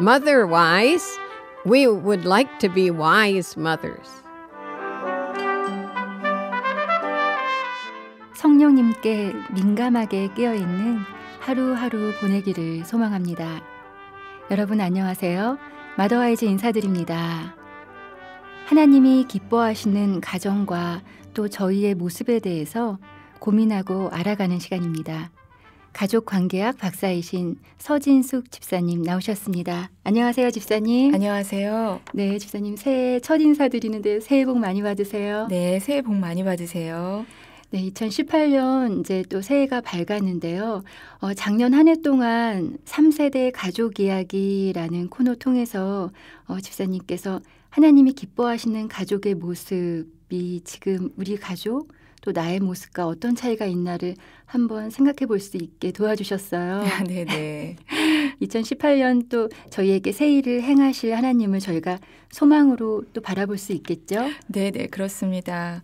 mother wise. We would like to be wise mothers. 성령님께 민감하게 깨어있는 하루하루 보내기를 소망합니다. 여러분 안녕하세요. 마더와이즈 인사드립니다. 하나님이 기뻐하시는 가정과 또 저희의 모습에 대해서 고민하고 알아가는 시간입니다. 가족관계학 박사이신 서진숙 집사님 나오셨습니다. 안녕하세요, 집사님. 안녕하세요. 네, 집사님 새해 첫 인사드리는데 새해 복 많이 받으세요. 네, 새해 복 많이 받으세요. 네, 2018년 이제 또 새해가 밝았는데요. 작년 한 해 동안 3세대 가족 이야기라는 코너 통해서 집사님께서 하나님이 기뻐하시는 가족의 모습이 지금 우리 가족 또 나의 모습과 어떤 차이가 있나를 한번 생각해 볼 수 있게 도와주셨어요. 네네. 2018년 또 저희에게 새 일을 행하실 하나님을 저희가 소망으로 또 바라볼 수 있겠죠? 네네, 그렇습니다.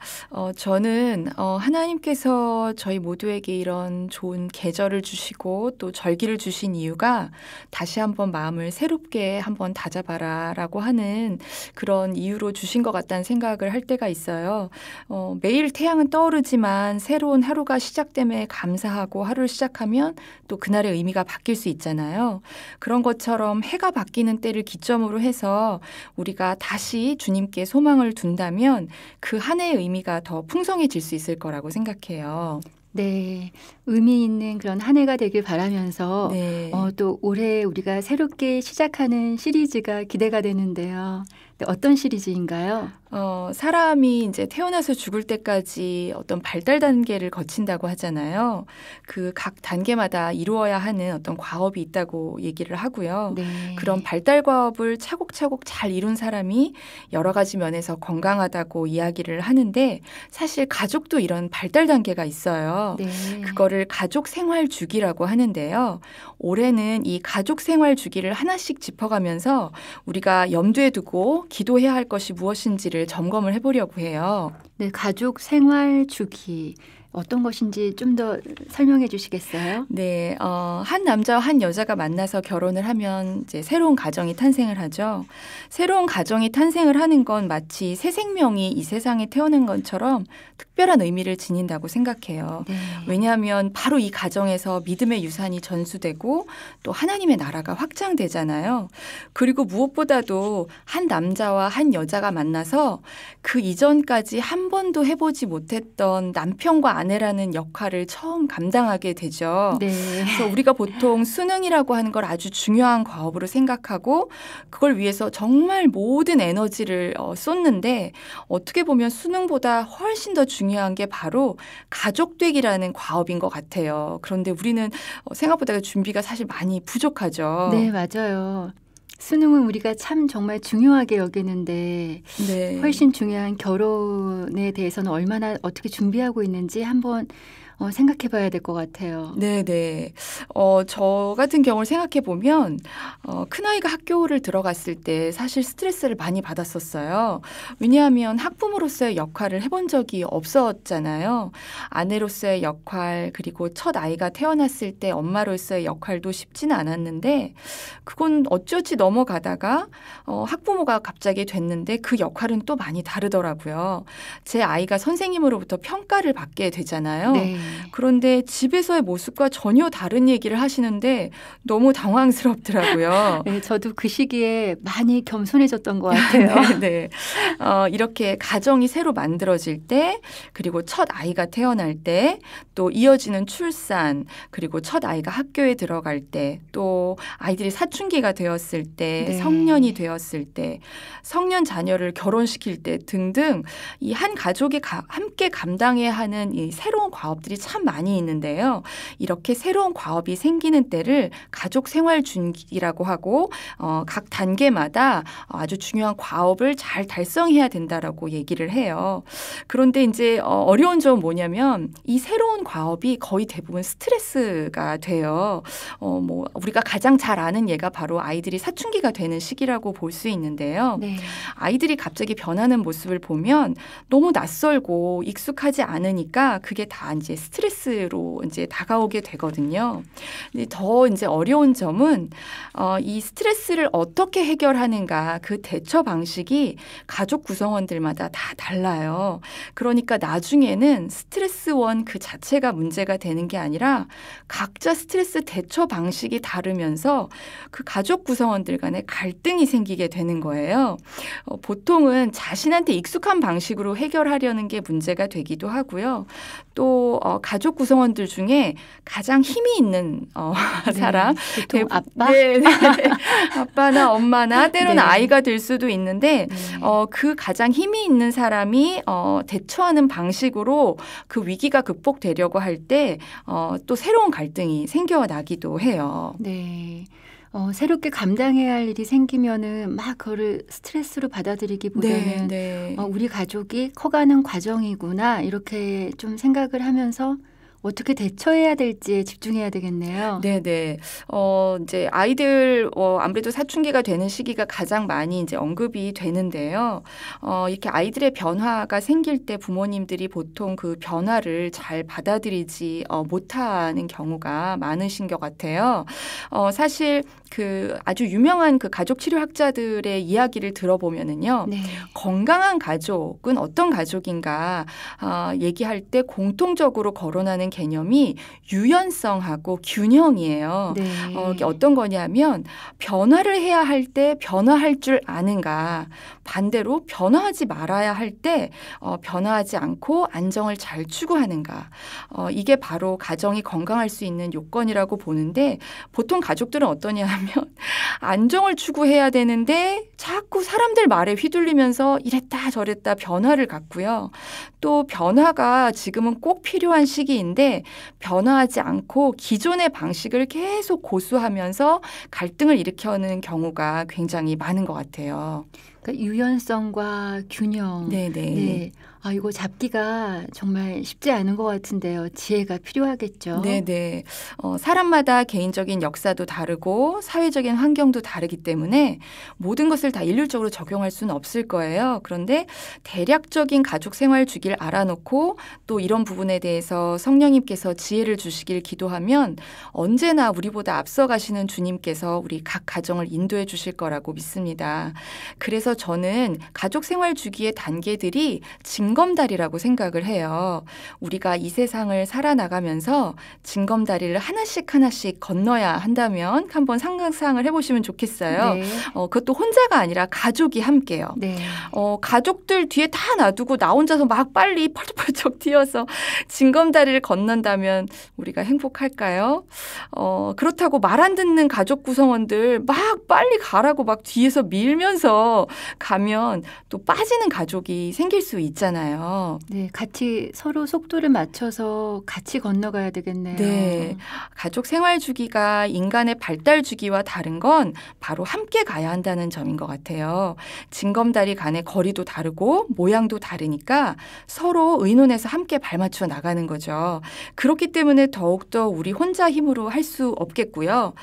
저는 하나님께서 저희 모두에게 이런 좋은 계절을 주시고 또 절기를 주신 이유가 다시 한번 마음을 새롭게 한번 다잡아라 라고 하는 그런 이유로 주신 것 같다는 생각을 할 때가 있어요. 매일 태양은 떠오르지만 새로운 하루가 시작됨에 감사하고 하루를 시작하면 또 그날의 의미가 바뀔 수 있잖아요. 그런 것처럼 해가 바뀌는 때를 기점으로 해서 우리가 다시 주님께 소망을 둔다면 그 한 해의 의미가 더 풍성해질 수 있을 거라고 생각해요. 네, 의미 있는 그런 한 해가 되길 바라면서 네. 또 올해 우리가 새롭게 시작하는 시리즈가 기대가 되는데요. 네, 어떤 시리즈인가요? 사람이 이제 태어나서 죽을 때까지 어떤 발달 단계를 거친다고 하잖아요. 그 각 단계마다 이루어야 하는 어떤 과업이 있다고 얘기를 하고요. 네. 그런 발달 과업을 차곡차곡 잘 이룬 사람이 여러 가지 면에서 건강하다고 이야기를 하는데 사실 가족도 이런 발달 단계가 있어요. 네. 그거를 가족 생활 주기라고 하는데요. 올해는 이 가족 생활 주기를 하나씩 짚어가면서 우리가 염두에 두고 기도해야 할 것이 무엇인지를 점검을 해보려고 해요. 네, 가족 생활 주기 어떤 것인지 좀 더 설명해 주시겠어요? 네, 한 남자와 한 여자가 만나서 결혼을 하면 이제 새로운 가정이 탄생을 하죠. 새로운 가정이 탄생을 하는 건 마치 새 생명이 이 세상에 태어난 것처럼 특별한 의미를 지닌다고 생각해요. 네. 왜냐하면 바로 이 가정에서 믿음의 유산이 전수되고 또 하나님의 나라가 확장되잖아요. 그리고 무엇보다도 한 남자와 한 여자가 만나서 그 이전까지 한 번도 해보지 못했던 남편과 아내라는 역할을 처음 감당하게 되죠. 네. 그래서 우리가 보통 수능이라고 하는 걸 아주 중요한 과업으로 생각하고 그걸 위해서 정말 모든 에너지를 쏟는데 어떻게 보면 수능보다 훨씬 더 중요한 게 바로 가족되기라는 과업인 것 같아요. 그런데 우리는 생각보다 준비가 사실 많이 부족하죠. 네, 맞아요. 수능은 우리가 참 정말 중요하게 여기는데 네. 훨씬 중요한 결혼에 대해서는 얼마나 어떻게 준비하고 있는지 한번 생각해 봐야 될 것 같아요. 네네. 저 같은 경우를 생각해 보면 큰아이가 학교를 들어갔을 때 사실 스트레스를 많이 받았었어요. 왜냐하면 학부모로서의 역할을 해본 적이 없었잖아요. 아내로서의 역할 그리고 첫 아이가 태어났을 때 엄마로서의 역할도 쉽지는 않았는데 그건 어찌어찌 넘어가다가 학부모가 갑자기 됐는데 그 역할은 또 많이 다르더라고요. 제 아이가 선생님으로부터 평가를 받게 되잖아요. 네. 그런데 집에서의 모습과 전혀 다른 얘기를 하시는데 너무 당황스럽더라고요. 네, 저도 그 시기에 많이 겸손해졌던 것 같아요. 네. 이렇게 가정이 새로 만들어질 때 그리고 첫 아이가 태어날 때 또 이어지는 출산 그리고 첫 아이가 학교에 들어갈 때 또 아이들이 사춘기가 되었을 때 네. 성년이 되었을 때 성년 자녀를 결혼시킬 때 등등 이 한 가족이 함께 감당해야 하는 이 새로운 과업들이 참 많이 있는데요. 이렇게 새로운 과업이 생기는 때를 가족 생활 준기라고 하고 각 단계마다 아주 중요한 과업을 잘 달성해야 된다라고 얘기를 해요. 그런데 이제 어려운 점은 뭐냐면 이 새로운 과업이 거의 대부분 스트레스가 돼요. 뭐 우리가 가장 잘 아는 예가 바로 아이들이 사춘기가 되는 시기라고 볼 수 있는데요. 네. 아이들이 갑자기 변하는 모습을 보면 너무 낯설고 익숙하지 않으니까 그게 다 이제 스트레스로 이제 다가오게 되거든요. 근데 더 이제 어려운 점은 이 스트레스를 어떻게 해결하는가 그 대처 방식이 가족 구성원들마다 다 달라요. 그러니까 나중에는 스트레스원 그 자체가 문제가 되는 게 아니라 각자 스트레스 대처 방식이 다르면서 그 가족 구성원들 간에 갈등이 생기게 되는 거예요. 보통은 자신한테 익숙한 방식으로 해결하려는 게 문제가 되기도 하고요. 또 가족 구성원들 중에 가장 힘이 있는 사람, 보통 아빠? 네, 아빠나 엄마나 때로는 네. 아이가 될 수도 있는데 네. 그 가장 힘이 있는 사람이 대처하는 방식으로 그 위기가 극복되려고 할 때 또 새로운 갈등이 생겨나기도 해요. 네. 새롭게 감당해야 할 일이 생기면은 막 그거를 스트레스로 받아들이기보다는 네. 우리 가족이 커가는 과정이구나 이렇게 좀 생각을 하면서 어떻게 대처해야 될지에 집중해야 되겠네요. 네네. 이제 아이들 아무래도 사춘기가 되는 시기가 가장 많이 이제 언급이 되는데요. 이렇게 아이들의 변화가 생길 때 부모님들이 보통 그 변화를 잘 받아들이지 못하는 경우가 많으신 것 같아요. 사실 그 아주 유명한 그 가족 치료학자들의 이야기를 들어보면은요. 네. 건강한 가족은 어떤 가족인가 얘기할 때 공통적으로 거론하는 개념이 유연성하고 균형이에요. 네. 이게 어떤 거냐면 변화를 해야 할 때 변화할 줄 아는가, 반대로 변화하지 말아야 할 때 변화하지 않고 안정을 잘 추구하는가. 이게 바로 가정이 건강할 수 있는 요건이라고 보는데 보통 가족들은 어떠냐 하면 안정을 추구해야 되는데 자꾸 사람들 말에 휘둘리면서 이랬다 저랬다 변화를 갖고요. 또 변화가 지금은 꼭 필요한 시기인데 변화하지 않고 기존의 방식을 계속 고수하면서 갈등을 일으켜는 경우가 굉장히 많은 것 같아요. 그러니까 유연성과 균형. 네네. 네. 이거 잡기가 정말 쉽지 않은 것 같은데요. 지혜가 필요하겠죠. 네네. 사람마다 개인적인 역사도 다르고 사회적인 환경도 다르기 때문에 모든 것을 다 일률적으로 적용할 수는 없을 거예요. 그런데 대략적인 가족 생활 주기를 알아놓고 또 이런 부분에 대해서 성령님께서 지혜를 주시길 기도하면 언제나 우리보다 앞서가시는 주님께서 우리 각 가정을 인도해 주실 거라고 믿습니다. 그래서 저는 가족 생활 주기의 단계들이 징검다리라고 생각을 해요. 우리가 이 세상을 살아나가면서 징검다리를 하나씩 건너야 한다면 한번 상상을 해보시면 좋겠어요. 네. 그것도 혼자가 아니라 가족이 함께요. 네. 가족들 뒤에 다 놔두고 나 혼자서 막 빨리 펄쩍펄쩍 뛰어서 징검다리를 건넌다면 우리가 행복할까요? 그렇다고 말 안 듣는 가족 구성원들 막 빨리 가라고 막 뒤에서 밀면서 가면 또 빠지는 가족이 생길 수 있잖아요. 네, 같이 서로 속도를 맞춰서 같이 건너가야 되겠네요. 네. 가족 생활 주기가 인간의 발달 주기와 다른 건 바로 함께 가야 한다는 점인 것 같아요. 징검다리 간의 거리도 다르고 모양도 다르니까 서로 의논해서 함께 발맞춰 나가는 거죠. 그렇기 때문에 더욱더 우리 혼자 힘으로 할 수 없겠고요.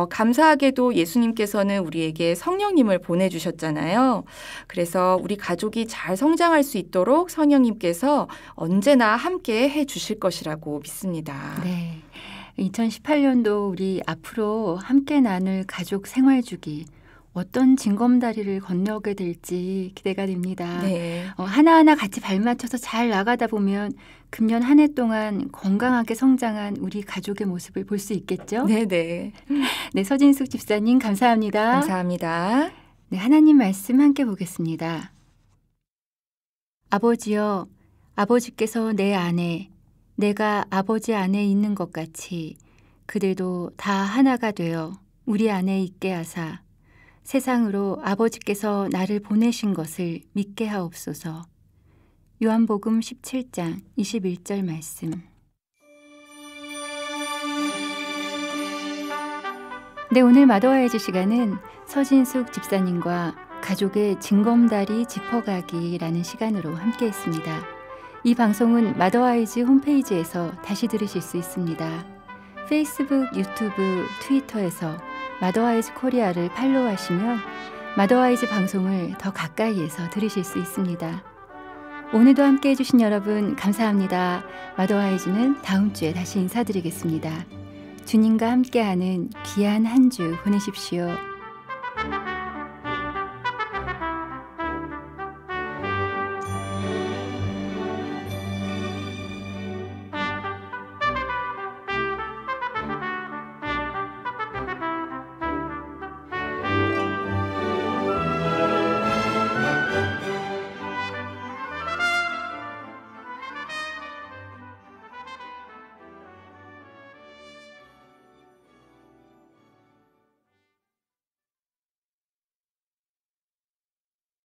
감사하게도 예수님께서는 우리에게 성령님을 보내주셨잖아요. 그래서 우리 가족이 잘 성장할 수 있도록 성령님께서 언제나 함께 해주실 것이라고 믿습니다. 네. 2018년도 우리 앞으로 함께 나눌 가족 생활주기 어떤 징검다리를 건너게 될지 기대가 됩니다. 네. 하나하나 같이 발맞춰서 잘 나가다 보면 금년 한 해 동안 건강하게 성장한 우리 가족의 모습을 볼 수 있겠죠? 네네. 네, 서진숙 집사님 감사합니다. 감사합니다. 네, 하나님 말씀 함께 보겠습니다. 아버지여, 아버지께서 내 안에, 내가 아버지 안에 있는 것 같이 그들도 다 하나가 되어 우리 안에 있게 하사 세상으로 아버지께서 나를 보내신 것을 믿게 하옵소서. 요한복음 17장 21절 말씀. 네, 오늘 마더와이즈 시간은 서진숙 집사님과 가족의 징검다리 짚어가기라는 시간으로 함께했습니다. 이 방송은 마더와이즈 홈페이지에서 다시 들으실 수 있습니다. 페이스북, 유튜브, 트위터에서 마더와이즈 코리아를 팔로우하시면 마더와이즈 방송을 더 가까이에서 들으실 수 있습니다. 오늘도 함께 해주신 여러분 감사합니다. 마더와이즈는 다음 주에 다시 인사드리겠습니다. 주님과 함께하는 귀한 한 주 보내십시오.